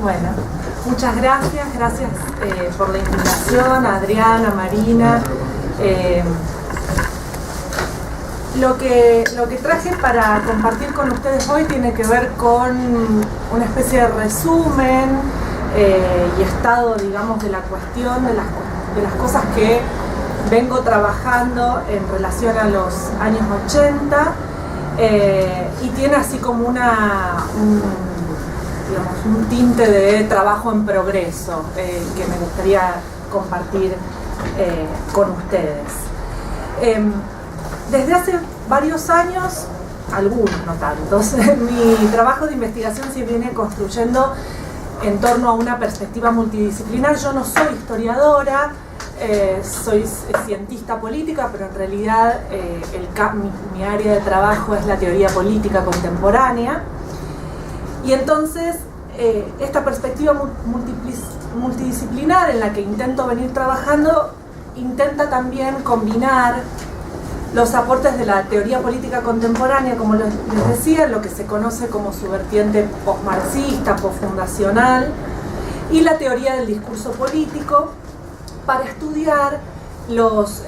Bueno, muchas gracias por la invitación, a Adriana, a Marina. Lo que traje para compartir con ustedes hoy tiene que ver con una especie de resumen y estado, digamos, de la cuestión de las cosas que vengo trabajando en relación a los años 80 y tiene así como un tinte de trabajo en progreso que me gustaría compartir con ustedes. Desde hace varios años, algunos, no tantos, mi trabajo de investigación se viene construyendo en torno a una perspectiva multidisciplinar. Yo no soy historiadora, soy cientista política, pero en realidad mi área de trabajo es la teoría política contemporánea. Y entonces esta perspectiva multidisciplinar en la que intento venir trabajando intenta también combinar los aportes de la teoría política contemporánea, como les decía, lo que se conoce como su vertiente postmarxista, postfundacional, y la teoría del discurso político, para estudiar los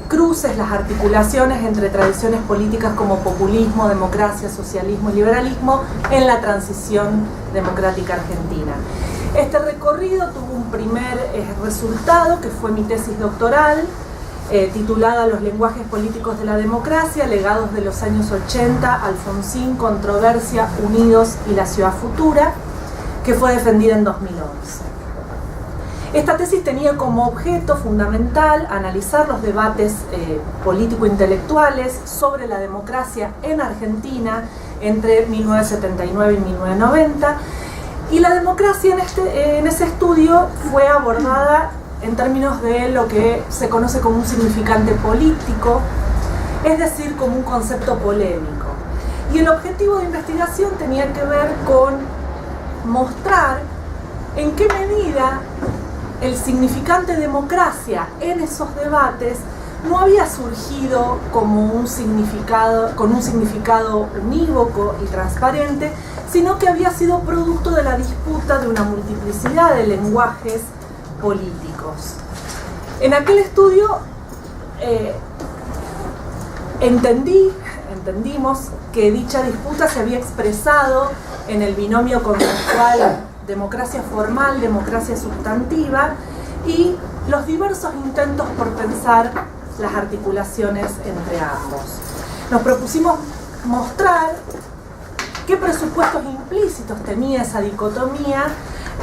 cruces, las articulaciones entre tradiciones políticas como populismo, democracia, socialismo y liberalismo en la transición democrática argentina. Este recorrido tuvo un primer resultado, que fue mi tesis doctoral, titulada Los lenguajes políticos de la democracia, legados de los años 80, Alfonsín, controversia, Unidos y la ciudad futura, que fue defendida en 2011. Esta tesis tenía como objeto fundamental analizar los debates político-intelectuales sobre la democracia en Argentina entre 1979 y 1990, y la democracia en ese estudio fue abordada en términos de lo que se conoce como un significante político, es decir, como un concepto polémico. Y el objetivo de investigación tenía que ver con mostrar en qué medida el significante democracia en esos debates no había surgido como con un significado unívoco y transparente, sino que había sido producto de la disputa de una multiplicidad de lenguajes políticos. En aquel estudio entendimos que dicha disputa se había expresado en el binomio conceptual democracia formal, democracia sustantiva, y los diversos intentos por pensar las articulaciones entre ambos. Nos propusimos mostrar qué presupuestos implícitos tenía esa dicotomía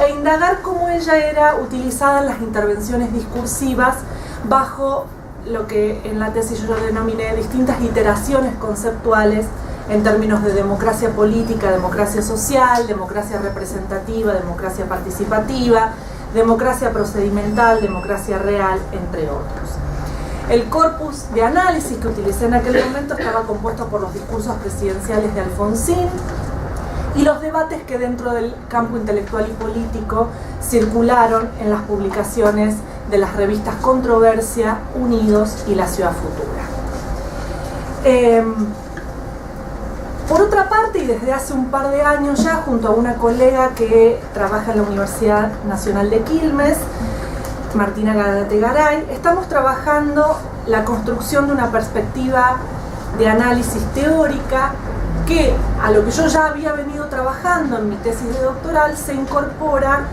e indagar cómo ella era utilizada en las intervenciones discursivas bajo lo que en la tesis yo denominé distintas iteraciones conceptuales en términos de democracia política, democracia social, democracia representativa, democracia participativa, democracia procedimental, democracia real, entre otros. El corpus de análisis que utilicé en aquel momento estaba compuesto por los discursos presidenciales de Alfonsín y los debates que dentro del campo intelectual y político circularon en las publicaciones de las revistas Controversia, Unidos y La Ciudad Futura. Por otra parte, y desde hace un par de años ya, junto a una colega que trabaja en la Universidad Nacional de Quilmes, Martina Garay, estamos trabajando la construcción de una perspectiva de análisis teórica que, a lo que yo ya había venido trabajando en mi tesis de doctoral, se incorporan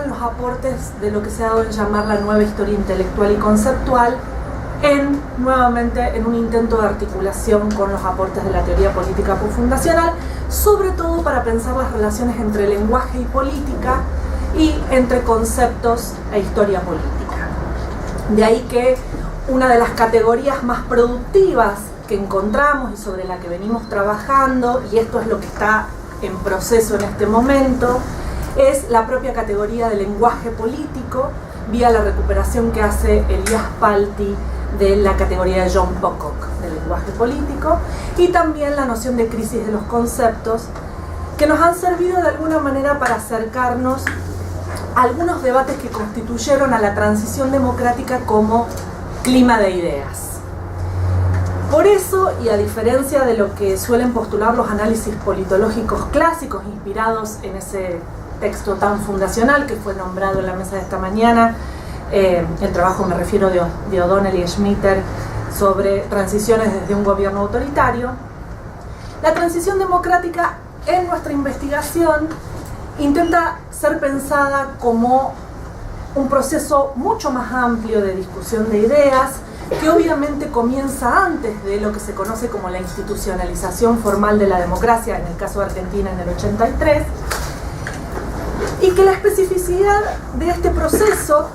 los aportes de lo que se ha dado en llamar la nueva historia intelectual y conceptual, nuevamente en un intento de articulación con los aportes de la teoría política postfundacional, sobre todo para pensar las relaciones entre lenguaje y política y entre conceptos e historia política. De ahí que una de las categorías más productivas que encontramos y sobre la que venimos trabajando, y esto es lo que está en proceso en este momento, es la propia categoría de lenguaje político, vía la recuperación que hace Elías Palti de la categoría de John Pocock del lenguaje político, y también la noción de crisis de los conceptos, que nos han servido de alguna manera para acercarnos a algunos debates que constituyeron a la transición democrática como clima de ideas. Por eso, y a diferencia de lo que suelen postular los análisis politológicos clásicos inspirados en ese texto tan fundacional que fue nombrado en la mesa de esta mañana, el trabajo, me refiero, de O'Donnell y Schmitter sobre transiciones desde un gobierno autoritario. La transición democrática en nuestra investigación intenta ser pensada como un proceso mucho más amplio de discusión de ideas, que obviamente comienza antes de lo que se conoce como la institucionalización formal de la democracia, en el caso de Argentina en el 83, y que la especificidad de este proceso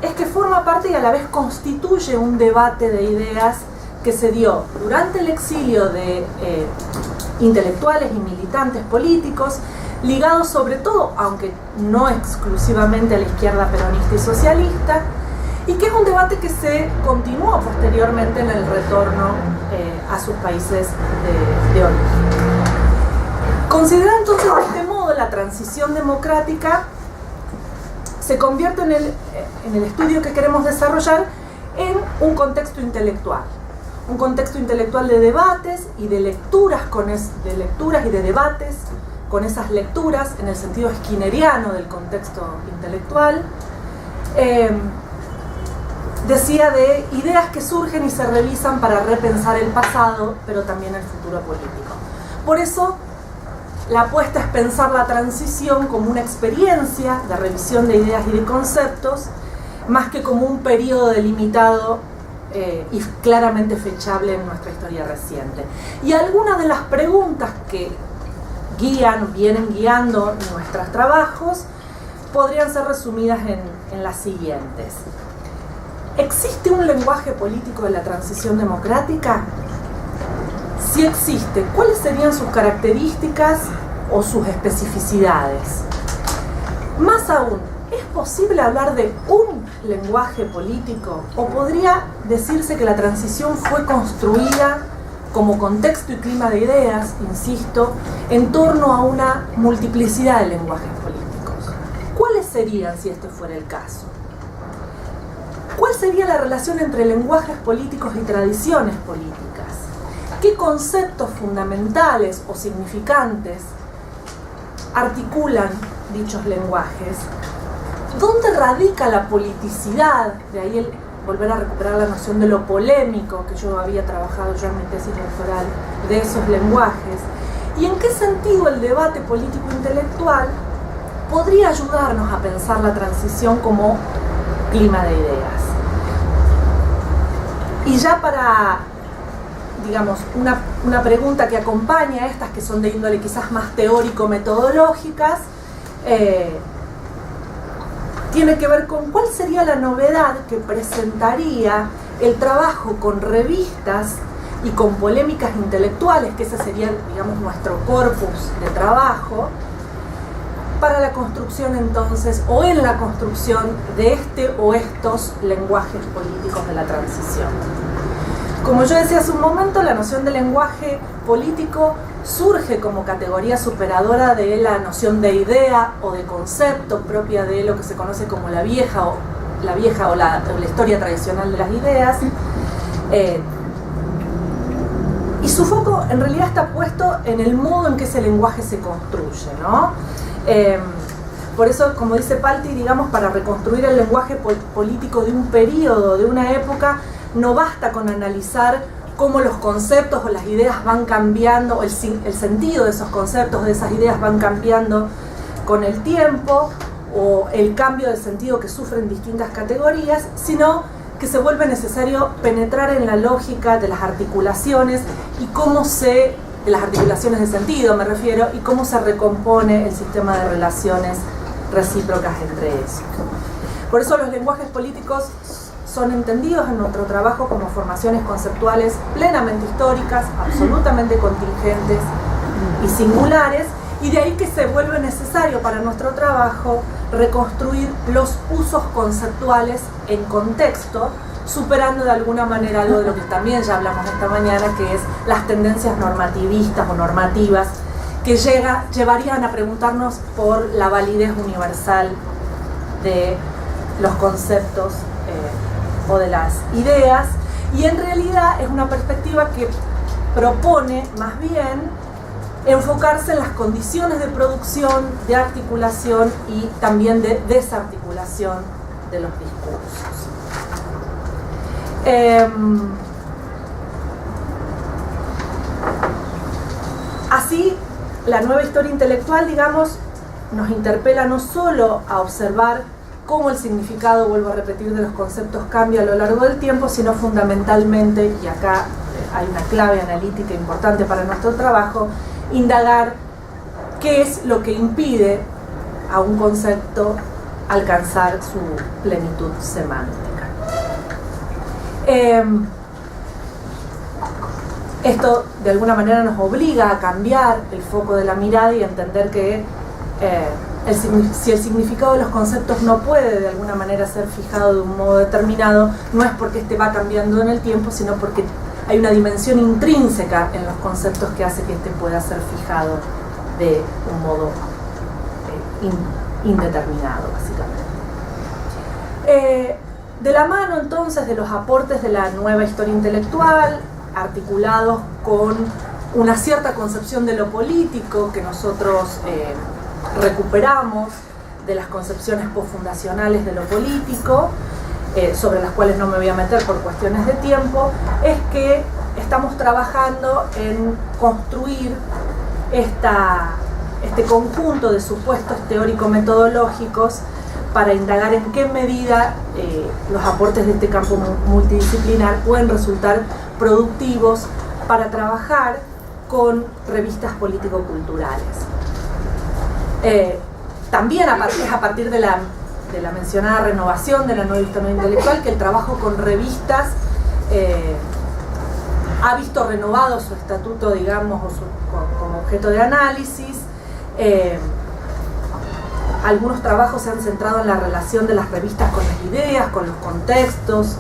es que forma parte y a la vez constituye un debate de ideas que se dio durante el exilio de intelectuales y militantes políticos, ligados sobre todo, aunque no exclusivamente, a la izquierda peronista y socialista, y que es un debate que se continuó posteriormente en el retorno a sus países de origen. Considerada entonces de este modo, la transición democrática se convierte en el estudio que queremos desarrollar en un contexto intelectual. Un contexto intelectual de debates y de lecturas, de lecturas y de debates con esas lecturas en el sentido skinneriano del contexto intelectual. Decía, de ideas que surgen y se revisan para repensar el pasado, pero también el futuro político. Por eso, la apuesta es pensar la transición como una experiencia de revisión de ideas y de conceptos, más que como un periodo delimitado y claramente fechable en nuestra historia reciente. Y algunas de las preguntas que vienen guiando nuestros trabajos podrían ser resumidas en las siguientes. ¿Existe un lenguaje político de la transición democrática? Si existe, ¿cuáles serían sus características o sus especificidades? Más aún, ¿es posible hablar de un lenguaje político? ¿O podría decirse que la transición fue construida como contexto y clima de ideas, insisto, en torno a una multiplicidad de lenguajes políticos? ¿Cuáles serían si este fuera el caso? ¿Cuál sería la relación entre lenguajes políticos y tradiciones políticas? ¿Qué conceptos fundamentales o significantes articulan dichos lenguajes? ¿Dónde radica la politicidad? De ahí volver a recuperar la noción de lo polémico que yo había trabajado en mi tesis doctoral de esos lenguajes. ¿Y en qué sentido el debate político-intelectual podría ayudarnos a pensar la transición como clima de ideas? Y ya para, digamos, una pregunta que acompaña a estas, que son de índole quizás más teórico-metodológicas, tiene que ver con cuál sería la novedad que presentaría el trabajo con revistas y con polémicas intelectuales, que ese sería, digamos, nuestro corpus de trabajo, para la construcción entonces, o en la construcción de este o estos lenguajes políticos de la transición. Como yo decía hace un momento, la noción de lenguaje político surge como categoría superadora de la noción de idea o de concepto propia de lo que se conoce como la vieja o la historia tradicional de las ideas. Y su foco en realidad está puesto en el modo en que ese lenguaje se construye, ¿no? Por eso, como dice Palti, digamos, para reconstruir el lenguaje político de un periodo, de una época, no basta con analizar cómo los conceptos o las ideas van cambiando, o el sentido de esos conceptos, de esas ideas van cambiando con el tiempo, o el cambio de sentido que sufren distintas categorías, sino que se vuelve necesario penetrar en la lógica de las articulaciones y de las articulaciones de sentido me refiero, y cómo se recompone el sistema de relaciones recíprocas entre ellos. Por eso los lenguajes políticos son entendidos en nuestro trabajo como formaciones conceptuales plenamente históricas, absolutamente contingentes y singulares, y de ahí que se vuelve necesario para nuestro trabajo reconstruir los usos conceptuales en contexto, superando de alguna manera algo de lo que también ya hablamos esta mañana, que es las tendencias normativistas o normativas que llevarían a preguntarnos por la validez universal de los conceptos o de las ideas, y en realidad es una perspectiva que propone más bien enfocarse en las condiciones de producción, de articulación y también de desarticulación de los discursos. Así, la nueva historia intelectual, digamos, nos interpela no solo a observar cómo el significado, vuelvo a repetir, de los conceptos cambia a lo largo del tiempo, sino fundamentalmente, y acá hay una clave analítica importante para nuestro trabajo, indagar qué es lo que impide a un concepto alcanzar su plenitud semántica. Esto de alguna manera nos obliga a cambiar el foco de la mirada y a entender que si el significado de los conceptos no puede de alguna manera ser fijado de un modo determinado, no es porque este va cambiando en el tiempo, sino porque hay una dimensión intrínseca en los conceptos que hace que este pueda ser fijado de un modo indeterminado, básicamente. De la mano entonces de los aportes de la nueva historia intelectual, articulados con una cierta concepción de lo político que nosotros recuperamos de las concepciones posfundacionales de lo político, sobre las cuales no me voy a meter por cuestiones de tiempo, es que estamos trabajando en construir este conjunto de supuestos teórico-metodológicos para indagar en qué medida los aportes de este campo multidisciplinar pueden resultar productivos para trabajar con revistas político-culturales. También es a partir de la mencionada renovación de la nueva historia intelectual que el trabajo con revistas ha visto renovado su estatuto, digamos, como objeto de análisis. Algunos trabajos se han centrado en la relación de las revistas con las ideas, con los contextos.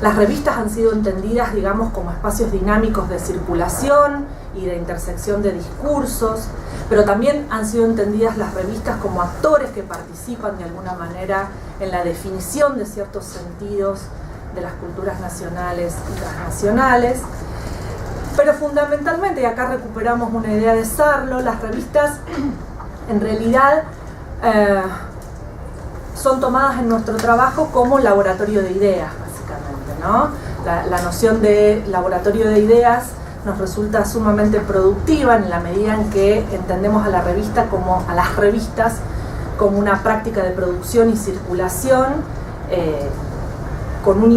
Las revistas han sido entendidas, digamos, como espacios dinámicos de circulación y de intersección de discursos, pero también han sido entendidas las revistas como actores que participan de alguna manera en la definición de ciertos sentidos de las culturas nacionales y transnacionales. Pero fundamentalmente, y acá recuperamos una idea de Sarlo, las revistas en realidad son tomadas en nuestro trabajo como laboratorio de ideas, básicamente, ¿no? La noción de laboratorio de ideas nos resulta sumamente productiva en la medida en que entendemos a las revistas como una práctica de producción y circulación con un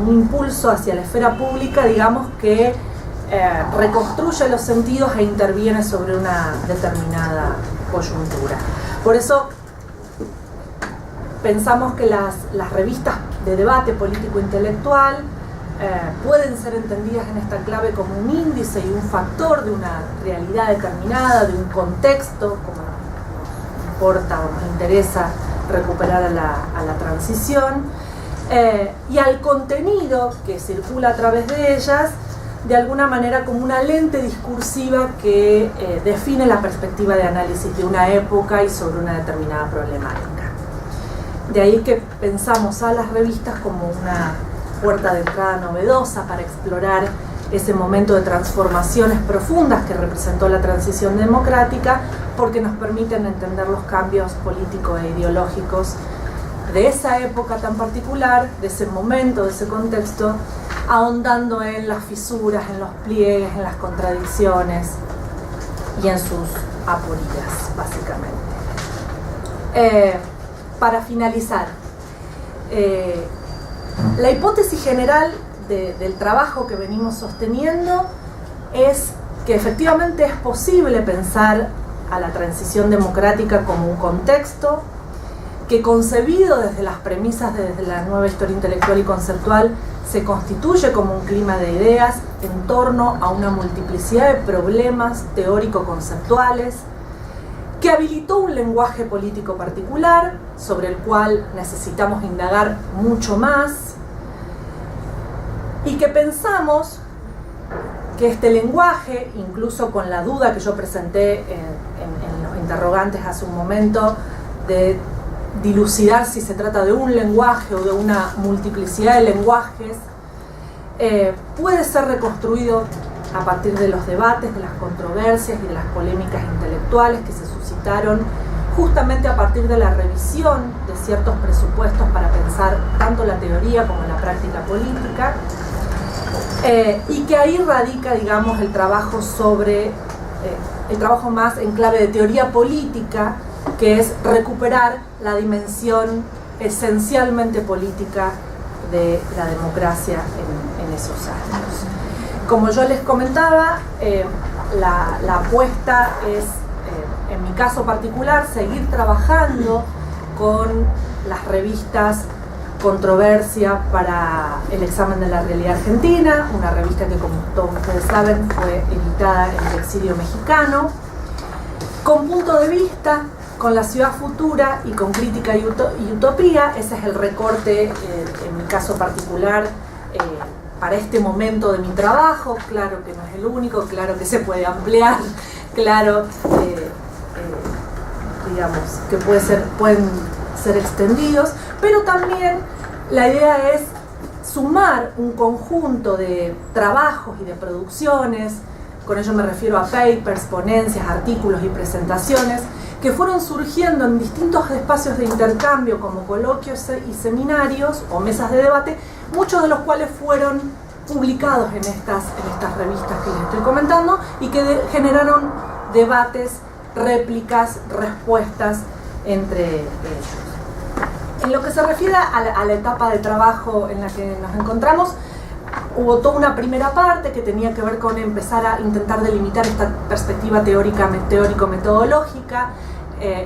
impulso hacia la esfera pública, digamos, que reconstruye los sentidos e interviene sobre una determinada coyuntura. Por eso pensamos que las revistas de debate político-intelectual pueden ser entendidas en esta clave como un índice y un factor de una realidad determinada, de un contexto, como nos importa o nos interesa recuperar a la transición, y al contenido que circula a través de ellas, de alguna manera como una lente discursiva que define la perspectiva de análisis de una época y sobre una determinada problemática. De ahí que pensamos a las revistas como una puerta de entrada novedosa para explorar ese momento de transformaciones profundas que representó la transición democrática, porque nos permiten entender los cambios políticos e ideológicos de esa época tan particular, de ese momento, de ese contexto, ahondando en las fisuras, en los pliegues, en las contradicciones y en sus aporías, básicamente. Para finalizar, la hipótesis general del trabajo que venimos sosteniendo es que efectivamente es posible pensar a la transición democrática como un contexto que, concebido desde las premisas de la nueva historia intelectual y conceptual, se constituye como un clima de ideas en torno a una multiplicidad de problemas teórico-conceptuales, que habilitó un lenguaje político particular sobre el cual necesitamos indagar mucho más, y que pensamos que este lenguaje, incluso con la duda que yo presenté en los interrogantes hace un momento, de dilucidar si se trata de un lenguaje o de una multiplicidad de lenguajes, puede ser reconstruido a partir de los debates, de las controversias y de las polémicas intelectuales que se suscitaron justamente a partir de la revisión de ciertos presupuestos para pensar tanto la teoría como la práctica política, y que ahí radica, digamos, el trabajo el trabajo más en clave de teoría política, que es recuperar la dimensión esencialmente política de la democracia en esos años. Como yo les comentaba, la apuesta es, en mi caso particular, seguir trabajando con las revistas Controversia para el examen de la realidad argentina, una revista que, como todos ustedes saben, fue editada en el exilio mexicano, con punto de vista, con la ciudad futura y con crítica y utopía. Ese es el recorte, en mi caso particular, para este momento de mi trabajo. Claro que no es el único, claro que se puede ampliar, claro, digamos, que pueden ser extendidos, pero también la idea es sumar un conjunto de trabajos y de producciones, con ello me refiero a papers, ponencias, artículos y presentaciones, que fueron surgiendo en distintos espacios de intercambio como coloquios y seminarios o mesas de debate, muchos de los cuales fueron publicados en estas revistas que les estoy comentando y que generaron debates, réplicas, respuestas entre ellos. En lo que se refiere a la etapa de trabajo en la que nos encontramos, hubo toda una primera parte que tenía que ver con empezar a intentar delimitar esta perspectiva teórico-metodológica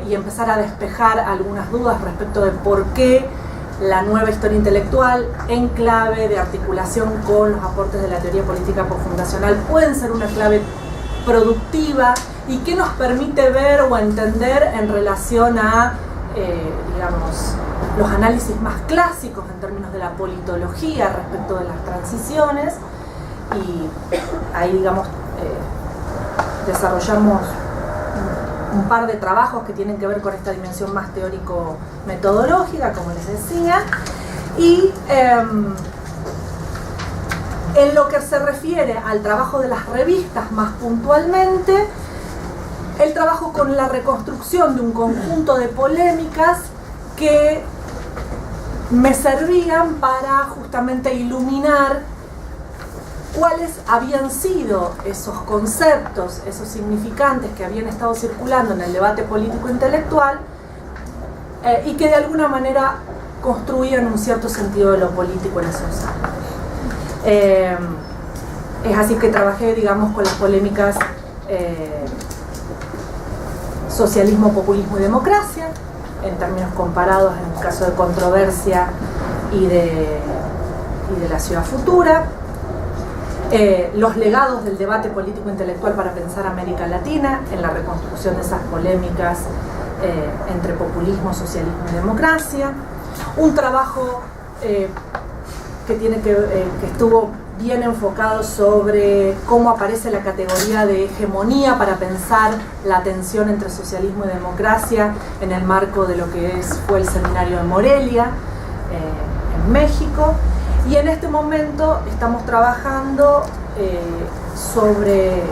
y empezar a despejar algunas dudas respecto de por qué la nueva historia intelectual, en clave de articulación con los aportes de la teoría política postfundacional, pueden ser una clave productiva y que nos permite ver o entender en relación a, digamos, los análisis más clásicos en términos de la politología respecto de las transiciones, y ahí, digamos, desarrollamos un par de trabajos que tienen que ver con esta dimensión más teórico-metodológica, como les decía, y en lo que se refiere al trabajo de las revistas más puntualmente, el trabajo con la reconstrucción de un conjunto de polémicas que me servían para justamente iluminar cuáles habían sido esos conceptos, esos significantes que habían estado circulando en el debate político-intelectual y que de alguna manera construían un cierto sentido de lo político en esos años. Es así que trabajé, digamos, con las polémicas socialismo, populismo y democracia, en términos comparados en el caso de Controversia y de la ciudad futura, los legados del debate político-intelectual para pensar América Latina, en la reconstrucción de esas polémicas entre populismo, socialismo y democracia, un trabajo que estuvo bien enfocado sobre cómo aparece la categoría de hegemonía para pensar la tensión entre socialismo y democracia en el marco de lo que fue el seminario de Morelia en México. Y en este momento estamos trabajando sobre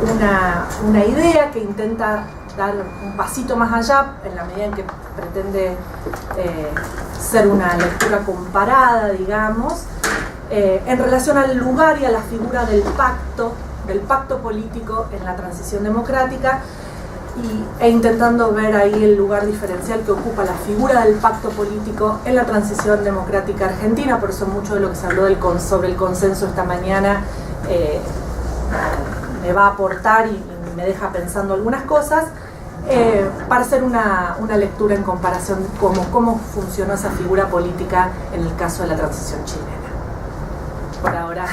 una idea que intenta dar un pasito más allá, en la medida en que pretende ser una lectura comparada, digamos, en relación al lugar y a la figura del pacto político en la transición democrática, e intentando ver ahí el lugar diferencial que ocupa la figura del pacto político en la transición democrática argentina. Por eso mucho de lo que se habló sobre el consenso esta mañana me va a aportar y me deja pensando algunas cosas, para hacer una lectura en comparación cómo funcionó esa figura política en el caso de la transición chilena. Por ahora